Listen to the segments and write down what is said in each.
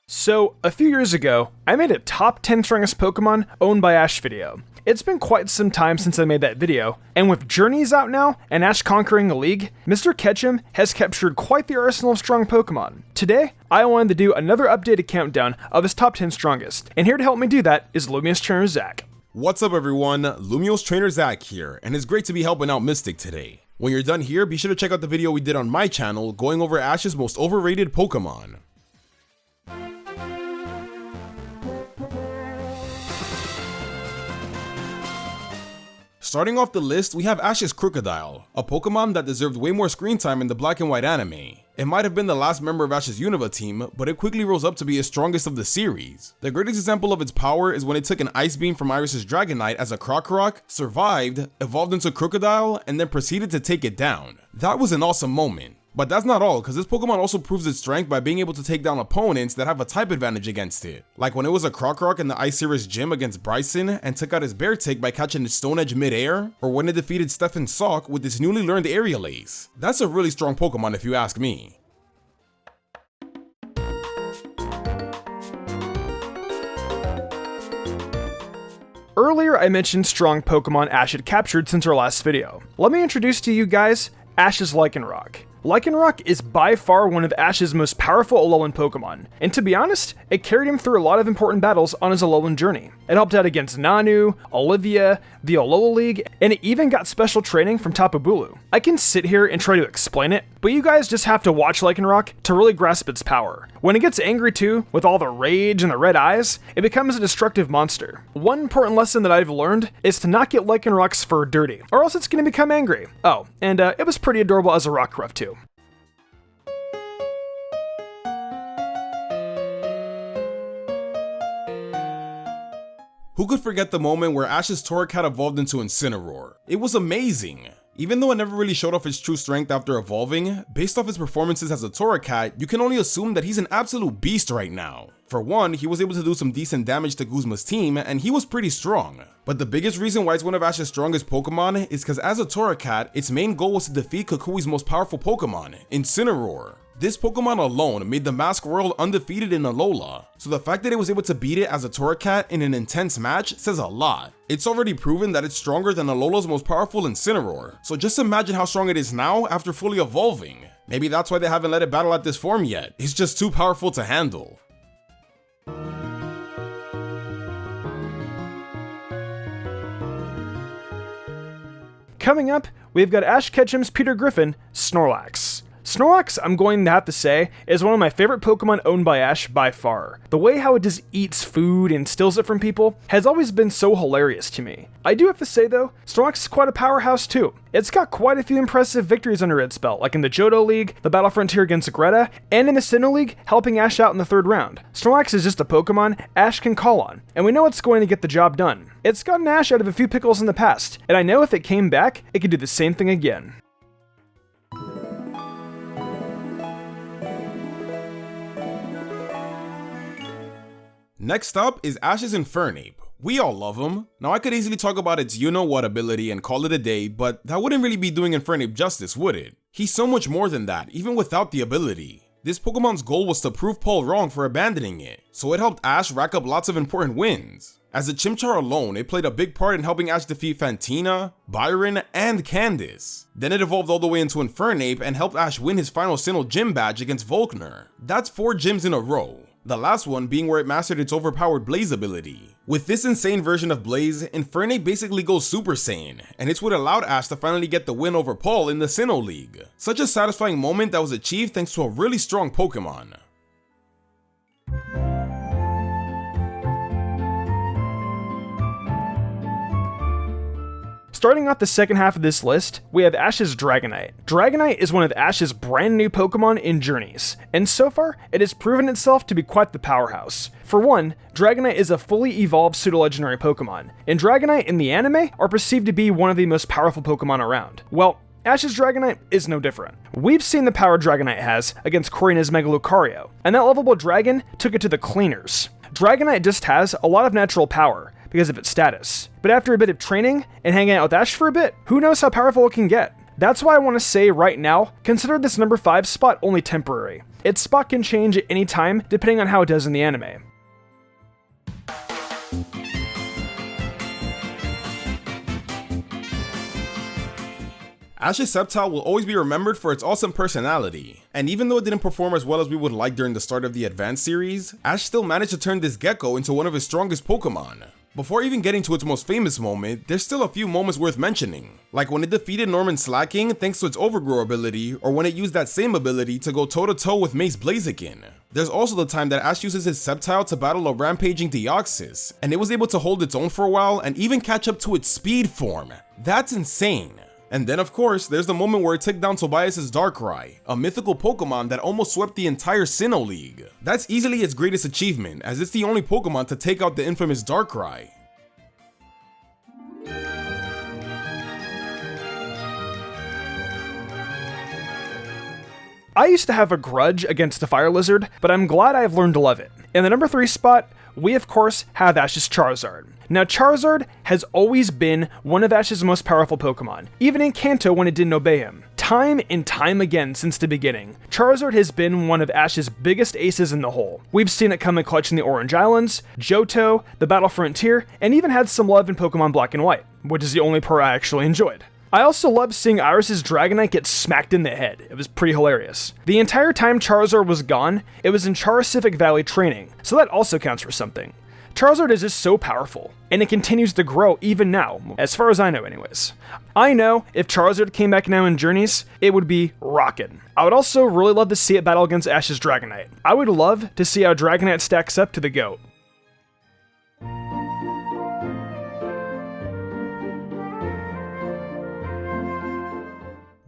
So, a few years ago, I made a top 10 strongest Pokemon owned by Ash video. It's been quite some time since I made that video, and with Journeys out now and Ash conquering the league, Mr. Ketchum has captured quite the arsenal of strong Pokemon. Today, I wanted to do another updated countdown of his top 10 strongest, and here to help me do that is Lumiose Trainer Zac. What's up everyone, Lumiose Trainer Zac here, and it's great to be helping out Mystic today. When you're done here, be sure to check out the video we did on my channel going over Ash's most overrated Pokemon. Starting off the list, we have Ash's Crocodile, a Pokemon that deserved way more screen time in the black and white anime. It might have been the last member of Ash's Unova team, but it quickly rose up to be his strongest of the series. The greatest example of its power is when it took an Ice Beam from Iris's Dragonite as a Crocoroc, survived, evolved into Crocodile, and then proceeded to take it down. That was an awesome moment. But that's not all, because this Pokemon also proves its strength by being able to take down opponents that have a type advantage against it. Like when it was a Crocoroc in the Ice Series gym against Bryson and took out his Bear Tick by catching his Stone Edge mid-air, or when it defeated Stefan Sock with its newly learned Aerial Ace. That's a really strong Pokemon if you ask me. Earlier I mentioned strong Pokemon Ash had captured since our last video. Let me introduce to you guys Ash's Lycanroc. Lycanroc is by far one of Ash's most powerful Alolan Pokemon, and to be honest, it carried him through a lot of important battles on his Alolan journey. It helped out against Nanu, Olivia, the Alola League, and it even got special training from Tapu Bulu. I can sit here and try to explain it, but you guys just have to watch Lycanroc to really grasp its power. When it gets angry too, with all the rage and the red eyes, it becomes a destructive monster. One important lesson that I've learned is to not get Lycanroc's fur dirty, or else it's going to become angry. Oh, and it was pretty adorable as a Rockruff too. Who could forget the moment where Ash's Torracat evolved into Incineroar? It was amazing! Even though it never really showed off its true strength after evolving, based off his performances as a Torracat, you can only assume that he's an absolute beast right now. For one, he was able to do some decent damage to Guzma's team, and he was pretty strong. But the biggest reason why it's one of Ash's strongest Pokemon is because as a Torracat, its main goal was to defeat Kukui's most powerful Pokemon, Incineroar. This Pokemon alone made the Mask World undefeated in Alola, so the fact that it was able to beat it as a Torracat in an intense match says a lot. It's already proven that it's stronger than Alola's most powerful Incineroar, so just imagine how strong it is now after fully evolving. Maybe that's why they haven't let it battle at this form yet, it's just too powerful to handle. Coming up, we've got Ash Ketchum's Peter Griffin, Snorlax. Snorlax, I'm going to have to say, is one of my favorite Pokemon owned by Ash by far. The way how it just eats food and steals it from people has always been so hilarious to me. I do have to say though, Snorlax is quite a powerhouse too. It's got quite a few impressive victories under its belt, like in the Johto League, the Battle Frontier against Greta, and in the Sinnoh League, helping Ash out in the third round. Snorlax is just a Pokemon Ash can call on, and we know it's going to get the job done. It's gotten Ash out of a few pickles in the past, and I know if it came back, it could do the same thing again. Next up is Ash's Infernape. We all love him. Now I could easily talk about its you-know-what ability and call it a day, but that wouldn't really be doing Infernape justice, would it? He's so much more than that, even without the ability. This Pokemon's goal was to prove Paul wrong for abandoning it, so it helped Ash rack up lots of important wins. As a Chimchar alone, it played a big part in helping Ash defeat Fantina, Byron, and Candace. Then it evolved all the way into Infernape and helped Ash win his final Sinnoh Gym badge against Volkner. That's 4 gyms in a row. The last one being where it mastered its overpowered Blaze ability. With this insane version of Blaze, Infernape basically goes Super Saiyan, and it's what allowed Ash to finally get the win over Paul in the Sinnoh League. Such a satisfying moment that was achieved thanks to a really strong Pokemon. Starting off the second half of this list, we have Ash's Dragonite. Dragonite is one of Ash's brand new Pokemon in Journeys, and so far, it has proven itself to be quite the powerhouse. For one, Dragonite is a fully evolved pseudo-legendary Pokemon, and Dragonite in the anime are perceived to be one of the most powerful Pokemon around. Well, Ash's Dragonite is no different. We've seen the power Dragonite has against Korrina's Mega Lucario, and that lovable dragon took it to the cleaners. Dragonite just has a lot of natural power because of its status, but after a bit of training and hanging out with Ash for a bit, who knows how powerful it can get. That's why I want to say right now, consider this number 5 spot only temporary. Its spot can change at any time depending on how it does in the anime. Ash's Sceptile will always be remembered for its awesome personality, and even though it didn't perform as well as we would like during the start of the Advanced series, Ash still managed to turn this gecko into one of his strongest Pokemon. Before even getting to its most famous moment, there's still a few moments worth mentioning, like when it defeated Norman Slacking thanks to its Overgrow ability, or when it used that same ability to go toe-to-toe with Mace Blaziken. There's also the time that Ash uses his Sceptile to battle a rampaging Deoxys, and it was able to hold its own for a while and even catch up to its speed form. That's insane. And then of course, there's the moment where it took down Tobias' Darkrai, a mythical Pokemon that almost swept the entire Sinnoh League. That's easily its greatest achievement, as it's the only Pokemon to take out the infamous Darkrai. I used to have a grudge against the Fire Lizard, but I'm glad I've learned to love it. In the number 3 spot, we of course have Ash's Charizard. Now Charizard has always been one of Ash's most powerful Pokemon, even in Kanto when it didn't obey him. Time and time again since the beginning, Charizard has been one of Ash's biggest aces in the hole. We've seen it come in clutch in the Orange Islands, Johto, the Battle Frontier, and even had some love in Pokemon Black and White, which is the only part I actually enjoyed. I also loved seeing Iris' Dragonite get smacked in the head. It was pretty hilarious. The entire time Charizard was gone, it was in Charcific Valley training, so that also counts for something. Charizard is just so powerful, and it continues to grow even now, as far as I know anyways. I know if Charizard came back now in Journeys, it would be rockin'. I would also really love to see it battle against Ash's Dragonite. I would love to see how Dragonite stacks up to the GOAT.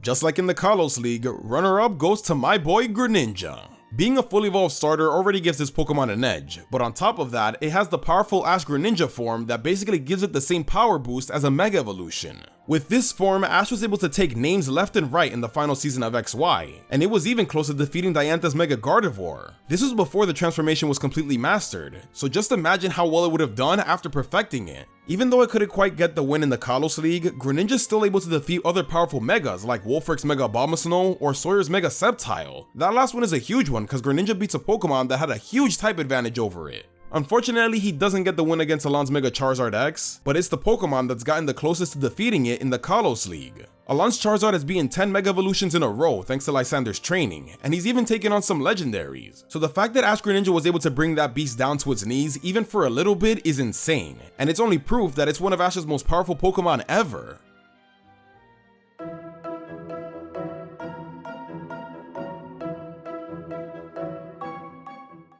Just like in the Kalos League, runner-up goes to my boy Greninja. Being a fully evolved starter already gives this Pokemon an edge, but on top of that, it has the powerful Ash Greninja form that basically gives it the same power boost as a Mega Evolution. With this form, Ash was able to take names left and right in the final season of XY, and it was even close to defeating Dianthus Mega Gardevoir. This was before the transformation was completely mastered, so just imagine how well it would have done after perfecting it. Even though it couldn't quite get the win in the Kalos League, Greninja's still able to defeat other powerful Megas like Wolfric's Mega Abomasnow or Sawyer's Mega Sceptile. That last one is a huge one because Greninja beats a Pokemon that had a huge type advantage over it. Unfortunately, he doesn't get the win against Alon's Mega Charizard X, but it's the Pokemon that's gotten the closest to defeating it in the Kalos League. Alon's Charizard has beaten 10 Mega Evolutions in a row thanks to Lysander's training, and he's even taken on some legendaries. So the fact that Ash Greninja was able to bring that beast down to its knees even for a little bit is insane, and it's only proof that it's one of Ash's most powerful Pokemon ever.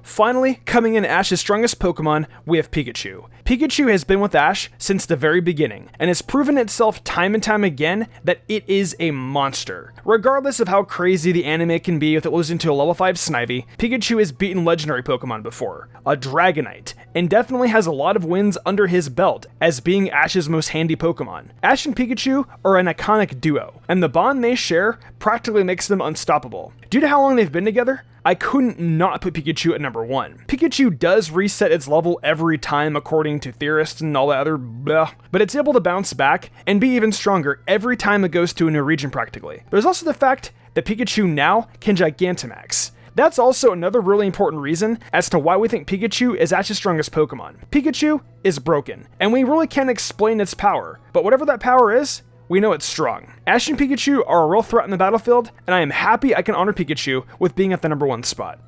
Finally, coming in Ash's strongest Pokemon, we have Pikachu. Pikachu has been with Ash since the very beginning, and has proven itself time and time again that it is a monster. Regardless of how crazy the anime can be with it losing to a level 5 Snivy, Pikachu has beaten legendary Pokemon before, a Dragonite, and definitely has a lot of wins under his belt as being Ash's most handy Pokemon. Ash and Pikachu are an iconic duo, and the bond they share practically makes them unstoppable. Due to how long they've been together, I couldn't not put Pikachu at number 1. Pikachu does reset its level every time according to theorists and all that other blah, but it's able to bounce back and be even stronger every time it goes to a new region practically. There's also the fact that Pikachu now can Gigantamax. That's also another really important reason as to why we think Pikachu is Ash's strongest Pokemon. Pikachu is broken, and we really can't explain its power, but whatever that power is, we know it's strong. Ash and Pikachu are a real threat in the battlefield, and I am happy I can honor Pikachu with being at the number 1 spot.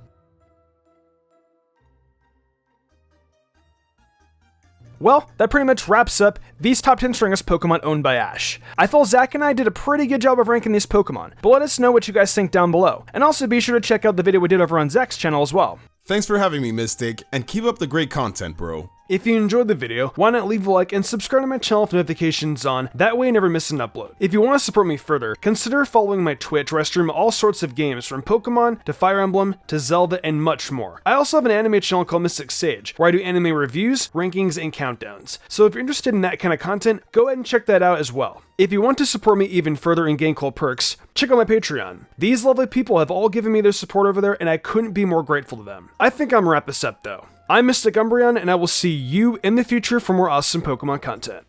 Well, that pretty much wraps up these top 10 strongest Pokemon owned by Ash. I feel Zach and I did a pretty good job of ranking these Pokemon, but let us know what you guys think down below, and also be sure to check out the video we did over on Zach's channel as well. Thanks for having me, Mystic, and keep up the great content, bro. If you enjoyed the video, why not leave a like and subscribe to my channel with notifications on, that way you never miss an upload. If you want to support me further, consider following my Twitch where I stream all sorts of games from Pokemon to Fire Emblem to Zelda and much more. I also have an anime channel called MysticSage where I do anime reviews, rankings, and countdowns. So if you're interested in that kind of content, go ahead and check that out as well. If you want to support me even further and gain cool perks, check out my Patreon. These lovely people have all given me their support over there and I couldn't be more grateful to them. I think I'm gonna wrap this up though. I'm Mystic Umbreon, and I will see you in the future for more awesome Pokemon content.